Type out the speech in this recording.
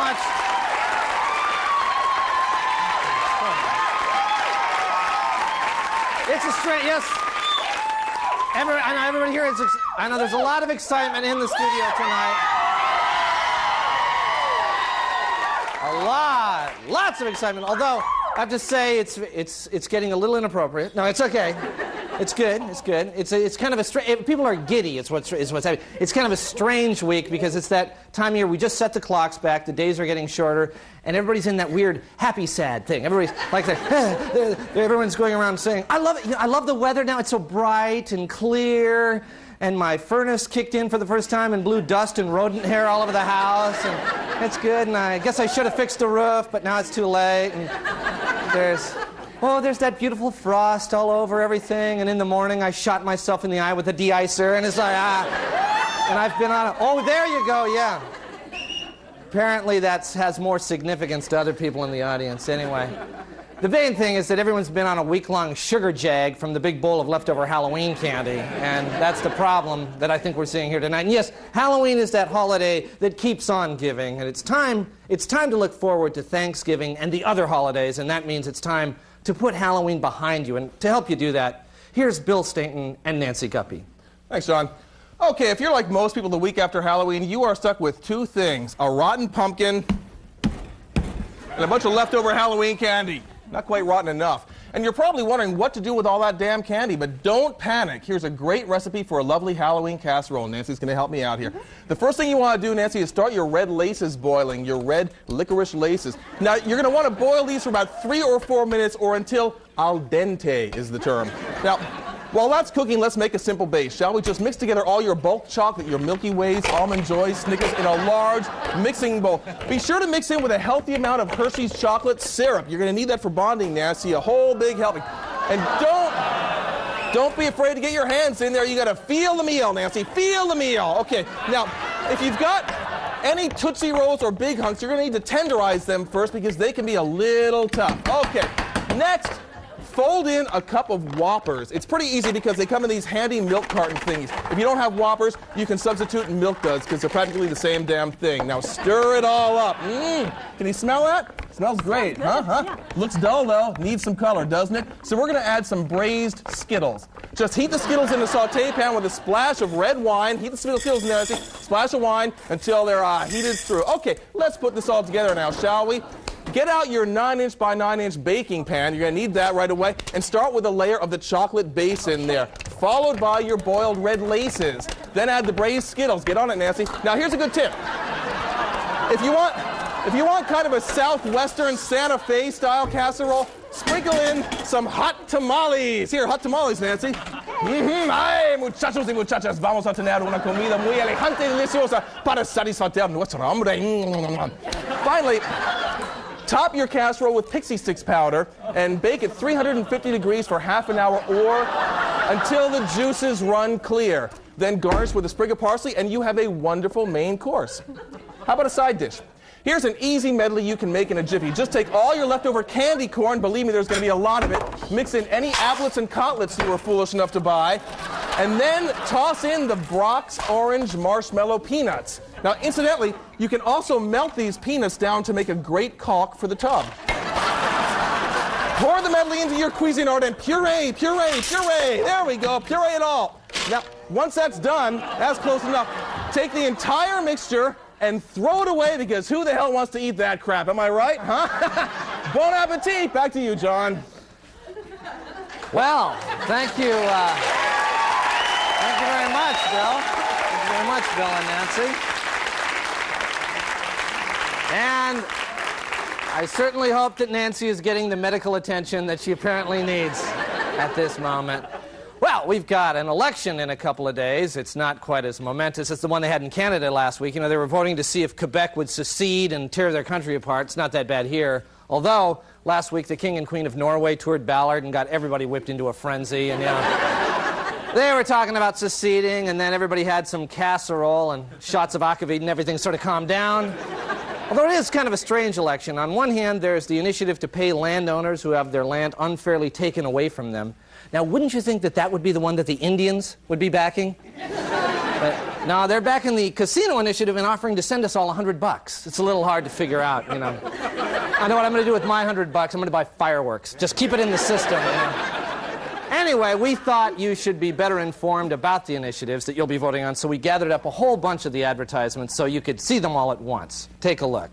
much. It's a strange, yes. I know everybody here is, I know there's a lot of excitement in the studio tonight. Lots of excitement. Although, I have to say, it's getting a little inappropriate. No, it's okay. It's good. It's kind of a people are giddy. It's what's happening. It's kind of a strange week because it's that time of year we just set the clocks back. The days are getting shorter, and everybody's in that weird happy sad thing. Everybody's like that. Everyone's going around saying, "I love it. I love the weather now. It's so bright and clear." And my furnace kicked in for the first time and blew dust and rodent hair all over the house, and it's good. And I guess I should have fixed the roof, but now it's too late. And there's that beautiful frost all over everything. And in the morning, I shot myself in the eye with a de-icer, and it's like, and I've been on it. Oh, there you go, yeah. Apparently, that has more significance to other people in the audience. Anyway, the main thing is that everyone's been on a week-long sugar jag from the big bowl of leftover Halloween candy, and that's the problem that I think we're seeing here tonight. And yes, Halloween is that holiday that keeps on giving, and it's time to look forward to Thanksgiving and the other holidays, and that means it's time to put Halloween behind you. And to help you do that, here's Bill Stainton and Nancy Guppy. Thanks, John. Okay, if you're like most people the week after Halloween, you are stuck with two things: a rotten pumpkin and a bunch of leftover Halloween candy. Not quite rotten enough. And you're probably wondering what to do with all that damn candy, but don't panic. Here's a great recipe for a lovely Halloween casserole. Nancy's going to help me out here. The first thing you want to do, Nancy, is start your red laces boiling, your red licorice laces. Now, you're going to want to boil these for about 3 or 4 minutes or until al dente is the term. Now, while that's cooking, let's make a simple base, shall we? Just mix together all your bulk chocolate, your Milky Ways, Almond Joys, Snickers in a large mixing bowl. Be sure to mix in with a healthy amount of Hershey's chocolate syrup. You're going to need that for bonding, Nancy, a whole big helping. And don't be afraid to get your hands in there. You got to feel the meal, Nancy. Feel the meal. Okay, now, if you've got any Tootsie Rolls or Big Hunks, you're going to need to tenderize them first because they can be a little tough. Okay, next, fold in a cup of Whoppers. It's pretty easy because they come in these handy milk carton thingies. If you don't have Whoppers, you can substitute in Milk Duds because they're practically the same damn thing. Now stir it all up. Can you smell that? Smells great, huh? Yeah. Looks dull though. Needs some color, doesn't it? So we're going to add some braised Skittles. Just heat the Skittles in a saute pan with a splash of red wine. Heat the Skittles in there, splash of wine until they're heated through. Okay, let's put this all together now, shall we? Get out your 9-inch by 9-inch baking pan. You're going to need that right away. And start with a layer of the chocolate base in there, followed by your boiled red laces. Then add the braised Skittles. Get on it, Nancy. Now, here's a good tip. If you want kind of a southwestern Santa Fe style casserole, sprinkle in some hot tamales. Here, hot tamales, Nancy. Ay, muchachos y muchachas, vamos a tener una comida muy elegante y deliciosa para satisfacer nuestra hambre. Finally, top your casserole with pixie sticks powder and bake at 350 degrees for half an hour or until the juices run clear. Then garnish with a sprig of parsley and you have a wonderful main course. How about a side dish? Here's an easy medley you can make in a jiffy. Just take all your leftover candy corn, believe me, there's going to be a lot of it, mix in any applets and cotlets you were foolish enough to buy, and then toss in the Brock's Orange Marshmallow Peanuts. Now, incidentally, you can also melt these peanuts down to make a great caulk for the tub. Pour the medley into your Cuisinart and puree. There we go, puree it all. Now, once that's done, that's close enough. Take the entire mixture and throw it away because who the hell wants to eat that crap? Am I right? Huh? Bon appetit. Back to you, John. Well, thank you. Thank you very much, Bill. Thank you very much, Bill and Nancy. And I certainly hope that Nancy is getting the medical attention that she apparently needs at this moment. Well, we've got an election in a couple of days. It's not quite as momentous as the one they had in Canada last week. You know, they were voting to see if Quebec would secede and tear their country apart. It's not that bad here. Although, last week, the King and Queen of Norway toured Ballard and got everybody whipped into a frenzy. And, you know, they were talking about seceding, and then everybody had some casserole and shots of akavit, and everything sort of calmed down. Although it is kind of a strange election. On one hand, there's the initiative to pay landowners who have their land unfairly taken away from them. Now, wouldn't you think that that would be the one that the Indians would be backing? But No, they're back in the casino initiative and offering to send us all $100. It's a little hard to figure out, you know. I know what I'm going to do with my $100. I'm going to buy fireworks. Just keep it in the system, you know. Anyway, we thought you should be better informed about the initiatives that you'll be voting on, so we gathered up a whole bunch of the advertisements so you could see them all at once. Take a look.